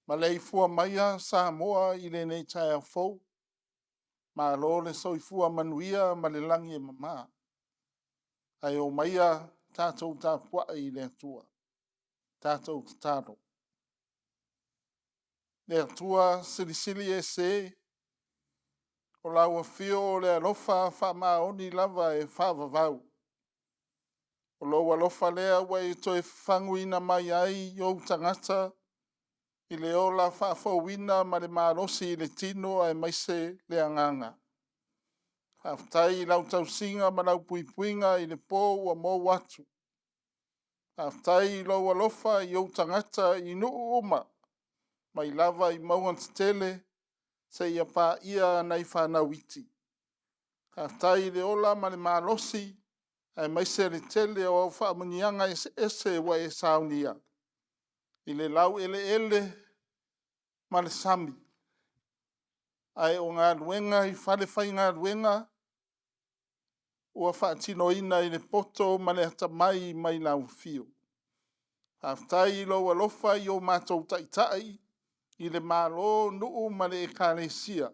Ma lei fua maia Samoa I le nei Taeao fou. Ma lo le soifua manuia ma le langi e mama. Ai o maia tātou tāpua I le atua. Tātou tātaro. Le atua silisili e se. O laua fio o le alofa wha maoni lava e whavavau. O lo alofa lea wai to e whanguina mai ai I o tangata. I le ola whaafauina ma le marosi I le tino ai maise le anganga. Haftai lau tausinga ma lau puipuinga I le pō ua mō watu. Haftai lau alofa I o tangata I nuu uma. Mai lava I maunga tele se ia pā ia nei whanau iti. Haftai le ola ma le marosi ai maise le tele o au whaamunianga ese wa e Sauniga. I le lau ele ma le sami. Ai o ngā ruenga I whale whai ngā ruenga ua whaatinoina I le poto ma le atamai mai lau fio. Haftai lo alofa I o mātou taitai I le mālo nuu ma le ekalesia.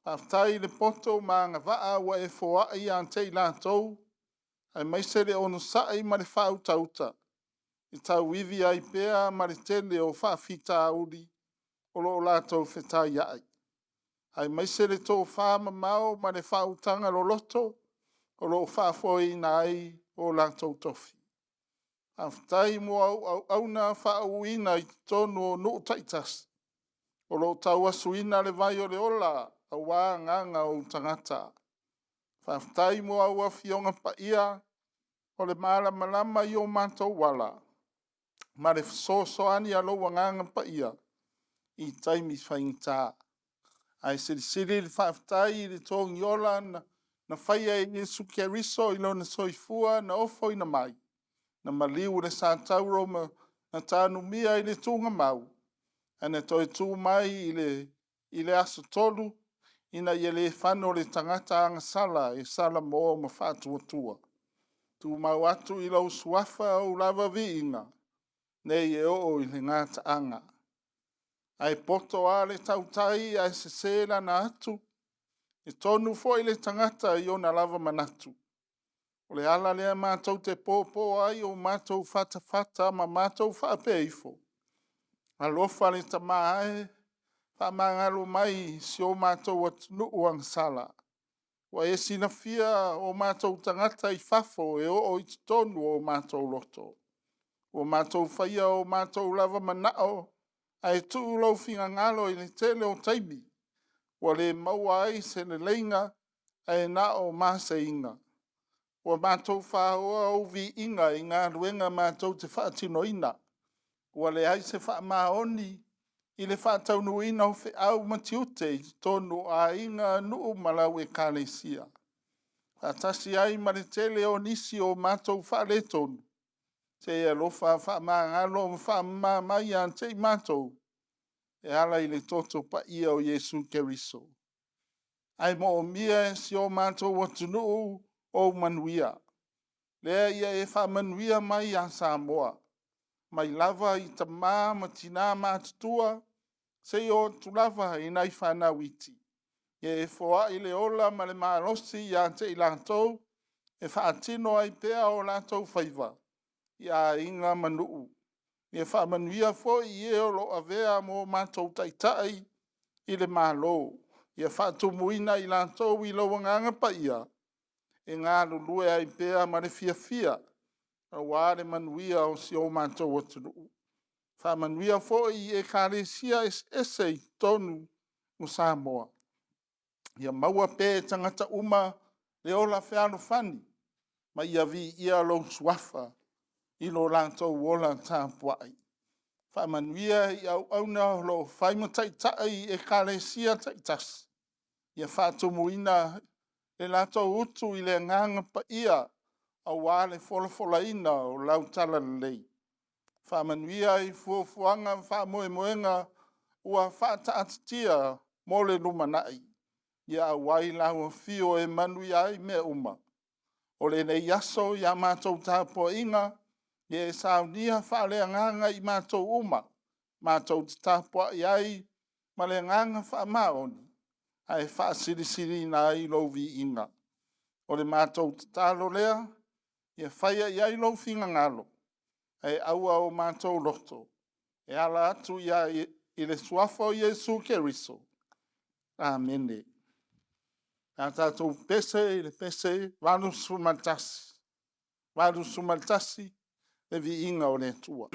Haftai le poto ma ngā waa wa e foa I ante I lātou ai maise le ono saai ma le whau tauta. I tau iwi ai pēa ma le tele o whaafita uri o lo lātou whetai ai. Ai maise le tō whaama mau ma le whautanga lo loto o lo whaafoi nai o lātou tofi. Haftai mo au na whauina I tonu o nuu taitas. O lo tau asuina le vai o le ola a wā nganga o tangata. Haftai mo au a fionga pa ia o le mala malama I o mātou wala. Ma le soani alo wanganga pa ia I taimi whaingita. Ai sirisiri le whaftai le tōngi ola na whaia I Jesu Keriso I lo na soifua na ofo ina mai. Na maliu le sātauro na tānu mia I le tūnga mau. Ana toi tū mai I le aso tolu ina I le whano le tangata anga Salā e Salā mo ma whātua tua. Tū mau atu I lau suafa o lava vi inga. Nei e o I le ngāta anga. Ai poto a le tautai ai se sela na atu. E tonu fo I le tangata I o na lava manatu. O le ala lea mātou te pōpō ai o mātou whata ma mātou whapeifo. Alofa le tamae, whamangalo mai si o mātou atunu ang Salā. Wa e sina fia o mātou tangata I whafo e o I tonu o mātou loto. O mātou whaia o mātou lava manao, ai tuu lau whinga ngalo I le tele o taimi. Wa le maua ai se le leinga, ai na o māse inga. Wa mātou whaoa o vi inga I ngā ruenga mātou te whaatino ina. Wa le ai se whaamaoni I le whaataunu ina o whi au matiute I tonu a inga nuu malau e kālesia. Atasi ai ma le tele o nisi o mātou whaale tonu. Se e alofa whaamangalo whaamamai ante I mātou. E ala I le toto pa ia o Jesu Keriso. Ai mo o mia si o mātou watunu o manuia. Lea ia e whaamanuia mai a Samoa. Mai lava I tamā ma tina mātutua. Se o tulava I nai whanau iti. E foa I le ola ma le mālosi I ante I lātou. E whaatino ai pēa o lātou whaiva. Ia inga manuu. Ia whaamanuia fo I e o lo avea mo mātou taitai I le mālo. Ia whaatumuina I lātou I lo wanganga pa ia. E ngā lulue ai pēa ma le fia. A wāre manuia o si o mātou atunu. Whaamanuia fo I e kāresia ese I tonu o Samoa. Ia maua pē tangata uma le ola whiano whani. Ma ia vi ia lo suafa. I lo lātou wola tāpuai. Whaamanuia I au na lo whaimataitaai e kāresia taitas. Ia whaatumuina le lātou utu I le nganga pa ia a wāle folafolaina o lau talalei. Whaamanuia I fuafuanga whaamoemoenga ua whaataatitia mo le lumanai. Ia wai lau fio e manui ai me uma. O le nei aso ia mātou tāpua inga. Ia e saunia whaalea nganga I mātou uma. mātou te tāpua iai, ma le nganga whaamaoni, ai whaasirisiri nā i lau vi inga. O le mātou te tālo lea, ia whaia iai lau whinga ngalo, ai aua o mātou loto, e ala atu ia i le suafa o Iesu Keriso. Amene. Nā tātou pese, i le pese, walu sumatasi, le vi inga o le tua.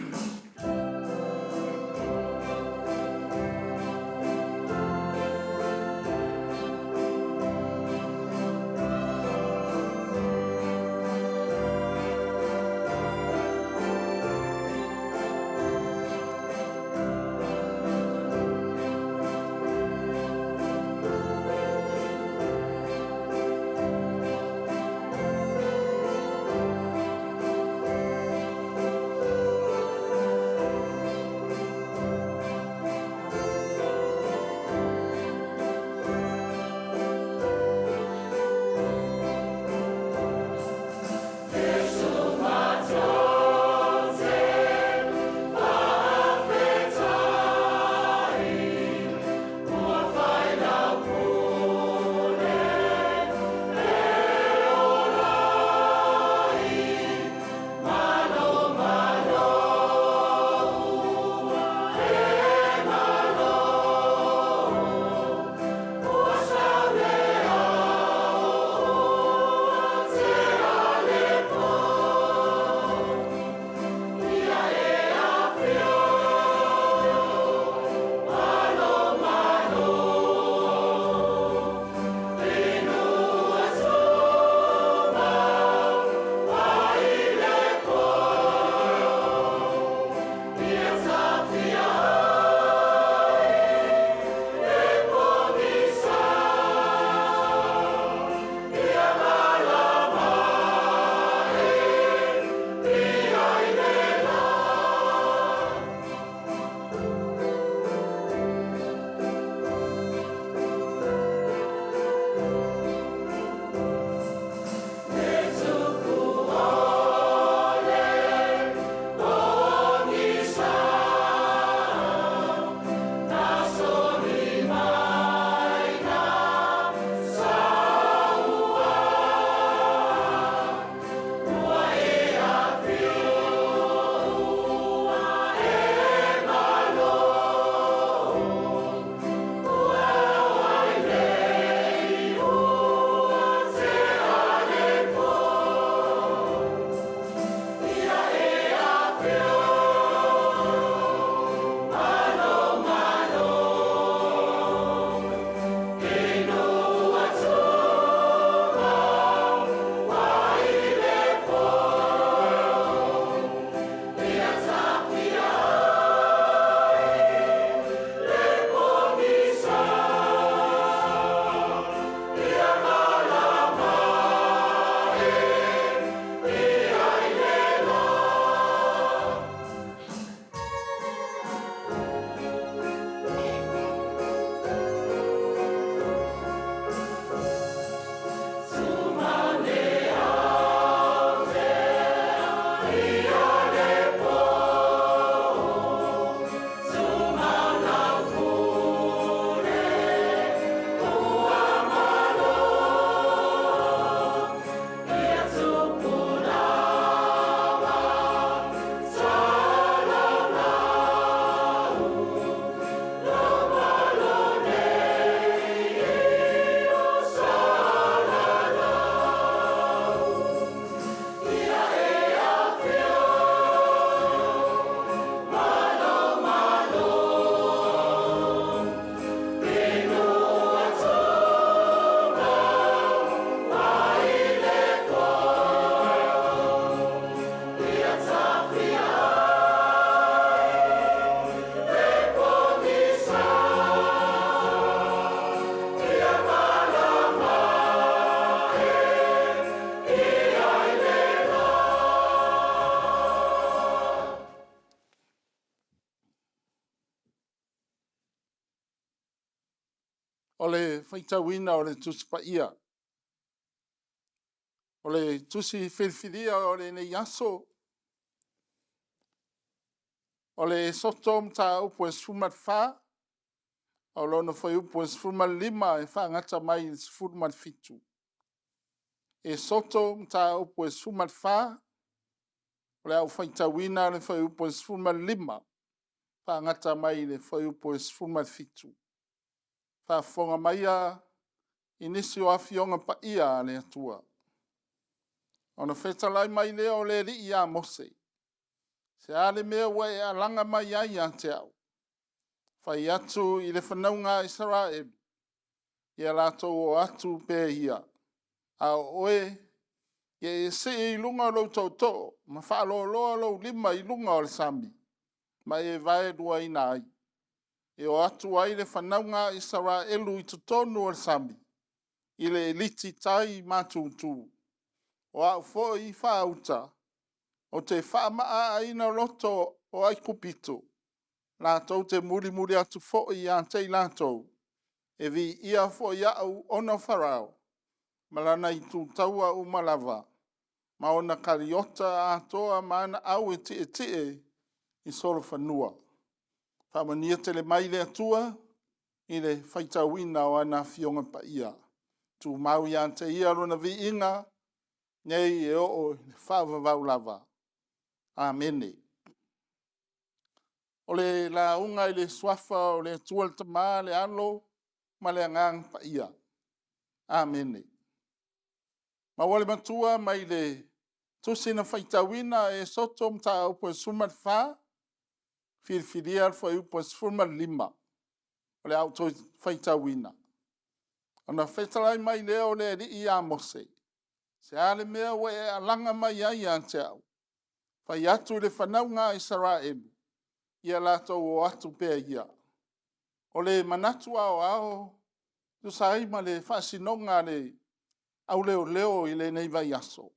o le whaitauina o le tusi paia. O le tusi whiwhiria o le nei aso. O le soto mta upo e sfumat fa, o lona fai upo e sfumat lima e fa ngata mai i sfumat fitu. E soto mta upo e sfumat fa, o le au fai tawina le fai upo e sfumat lima, fa ngata mai le fai upo e sfumat fitu. Fa fonga maia inisi o afionga pa ia le atua. Ona fetalai mai leo le li ia mose. Se ale mea wa e alanga mai ai a Taeao. Fai atu i le whanaunga Israel. Ia lato o atu pe ia. A oe, ia e se i lunga lo tauto, ma whaalo loa lo lima i lunga o le sami. Ma e vae dua ina ai. E o atu ai le whanaunga Israelu i tutonu o le sami. I le eliti tai mātutu. O au fo i whauta. O te whaamaa aina loto o ai kupito. Lātou te muri atu fo i ante lātou. E vi ia fo i au ona wharao. Malana i tu taua u malava. Ma ona kariota atoa maana au e tie i soro whanua. Whamania tele mai le atua i le whaitawina o ana fionga pa ia. Tu mau i ante ia rona vi inga nei e o le whaavavau lava. Amene. O le la unga i le swafa o le atua le tama le alo ma le angang pa ia. Amene. Ma wale matua mai le tusina whaitawina e soto mta upo e sumat wha, whiriwhiria alfa e upo e sumat lima, o le auto whaitawina. Ona whetalai mai leo le ri i a mose. Se ale mea we e alanga mai ai a Taeao. Whai atu le whanaunga Israelu. Ia lato o atu pea ia. O le manatu ao, tu saima le whasinonga le au leo i le nei vai aso.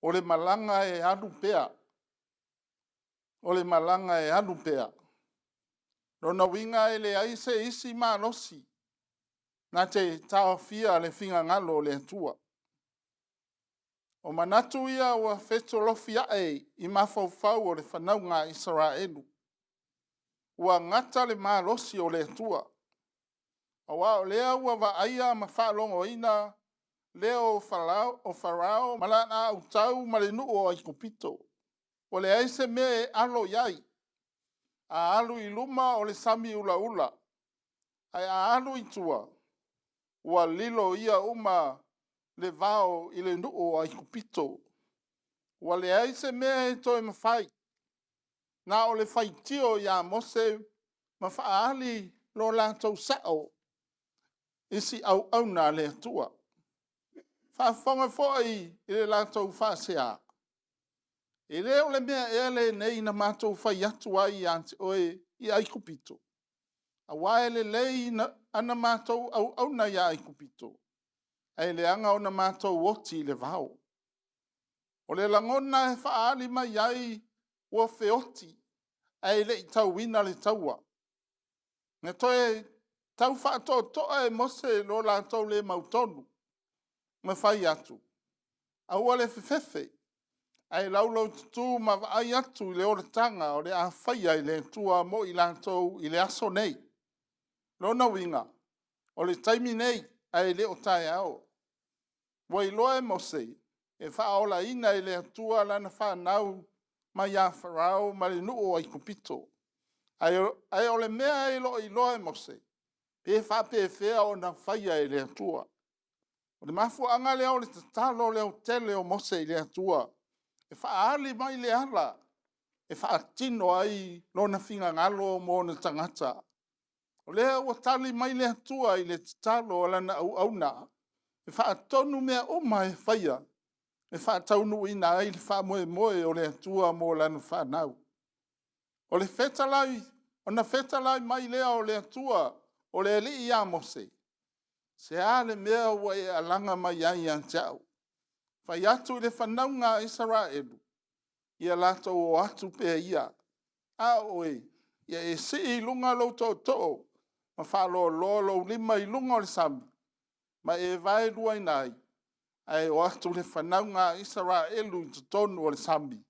O le malanga e anu pea. O le malanga e anu pea. Rona winga e le aise isi maa losi. Na te tau fia le finga ngalo le atua. O manatu ia ua fetolofia e i mafau o le whanaunga Israelu. Ua ngata le maa losi o le atua. A wao lea ua wa aia ma whaalongo ina leo o farao malana au tau malenu o aikopito. O le aise me alo yai. A alu i luma o le sami ula. Ai a alu i tua. Ua lilo ia uma le vao i le nu o aikopito. Ua le aise me toi mawhai. Na o le whaitio ia mose mawhaali lo lātou sao. Isi au na le atua. Whaafonga fōi i le lātou whaasea. E leo le mea e le nei na mātou whai atu ai ante oe i aikopito. A wae le lei na ana mātou au na i aikopito. E le anga o na mātou woti le vau. O le langona e whaali mai ai ua feoti. E le i tau wina le taua. Ne toe tau whaato toa e mose lo lātou le mautonu. Me whai atu. A ua le fefefe. Ai laulau tutu ma ai atu i le ora tanga o le a whai ai le tua mo i lātou i le aso nei. Lona winga. O le taimi nei ai le o Taeao. Wa i loe mose e whaola ina i le atua lana whanau ma ia wharau ma le nuu ai kupito. Ai o le mea i loe mose. Pe whape whea o na whai ai le atua. O le mafu anga leo le tatalo leo tele o mose i le atua. E whaali mai le ala. E whaatino ai lona whinga ngalo mo na tangata. O lea ua tali mai le atua i le tatalo lana au na. E whaatonu mea uma e whaia. E whaataunu ina ai le whaamoe o le atua mo lana whanau. O le whetalai, o na whetalai mai lea o le atua o le li ia mose. Se ale mea ua e alanga mai ai an Taeao. Whai atu i le whanaunga Israelu. Ia lato o atu pea ia. A oe, ia e si i lunga lo to. Ma whalo lo lima i lunga o le sami. Ma e vai lua i nai. Ai o atu le whanaunga Israelu i tonu o le sami.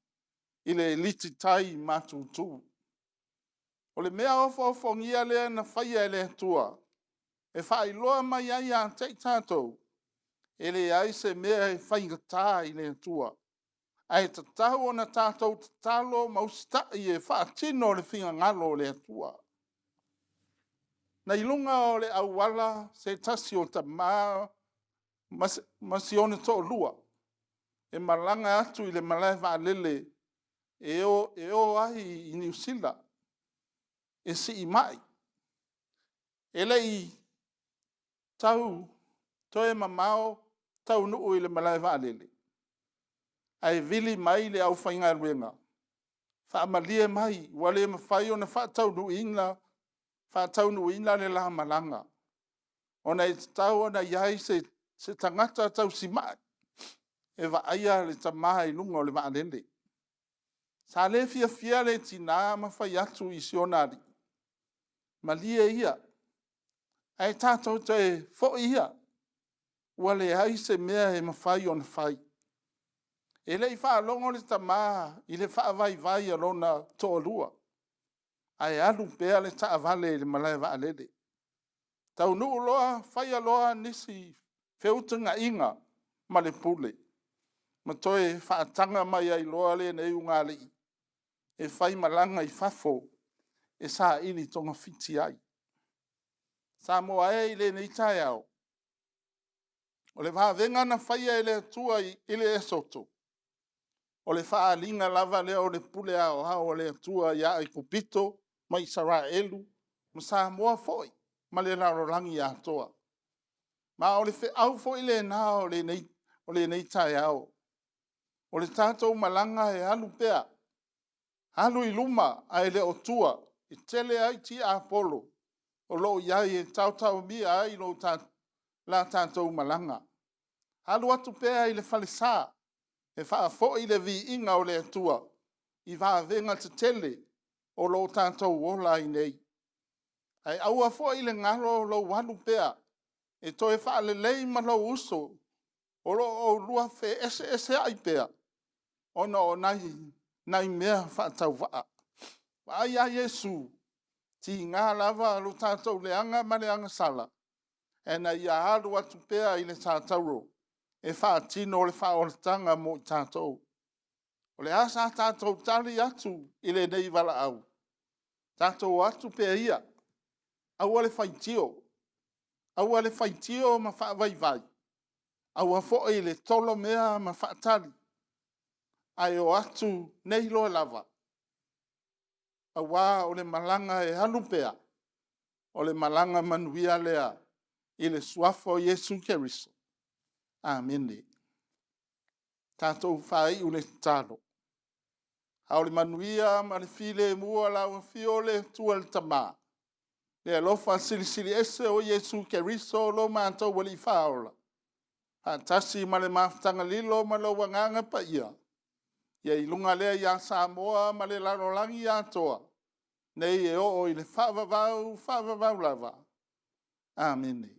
I le liti tai matutu. O le mea ofo ngia le na whaia le tua. E whailoa mai ai a te tātou. E le ai se mea e whaingatā i le tua. Ai te tau o na tātou te talo mausita i e whaatino le whinga ngalo le tua. Na ilunga o le awala se tasi o ta maa masione to lua. E malanga atu i le malai vaalele e o ai i New Zealand. E si i mai. E lei tau toe mamao tau nuu i le malai vaalele. Ai vili mai le au whainga ruenga. Whaamalie mai, wale mawhai o na whaatau nu ina le la malanga. O na tau o na iai se tangata tau si mai. E wa aia le tamaha i lunga o le vaalele. Sa le fia le tina mawhai atu i sionari. Malie ia. Ai tātou te fo ia. Wale ai se mea e mawhai o na whai. E le i whaalongo le tamaha i le whaavai alona toa lua. Ai alu pea le taavale le malai vaalele. Tau nuu loa, whai aloha nisi wheutunga inga ma le pule. Ma toe whaatanga mai ai loa le nei unga lei. E whai malanga i whafo e sa ili tonga fiti ai. Samoa e le nei Taeao. O le vavenga na whai e le tua i le esoto. O le whaalinga lava lea o le pule ao o le tua ia i kupito mai Israelu. Ma Samoa foi. Ma le larolangi atoa. Ma o le au foi le na o le nei Taeao. O le tātou malanga e alu pea. Alu i luma ai le o tua. I tele ai ti a polo. O lo iai e tau mia ai lo la tātou malanga. Alu atu pea i le falesa. E wha fo i le vi inga o le atua. I wha venga te tele o lo tātou ola i nei. Ai aua fo i le ngalo lo walu pea. E toi wha le lei ma lo uso. O lo o lua fe ese ai pea. Ona o nai mea wha tau waa. Ai a Yesu. Ti ngā lava lo tātou leanga ma leanga Salā. E na ia halu atu pea i le tātou ro. E whaatino le whaoletanga mo i tātou. O le asa tātou tali atu i le nei wala au. Tātou atu pea ia. Aua le whaitio. Aua le whaitio ma whaavaivai. Aua fo i le tolo mea ma whaatali. Ai o atu nei loe lava. Aua o le malanga e halu pea. O le malanga manuia lea. I le suafo Yesu Keriso. Amene. Tātou whai ule tālo. Hau le manuia ma le file mua la o fiole tua le tamā. Le alofa silisili ese o Yesu Keriso lo mātou wali whaola. Tasi ma le maftanga lilo ma lo wanganga pa ia. Ia ilunga lea ia Samoa ma le larolangi atoa. Nei e o i le whaavavau lava. Amene.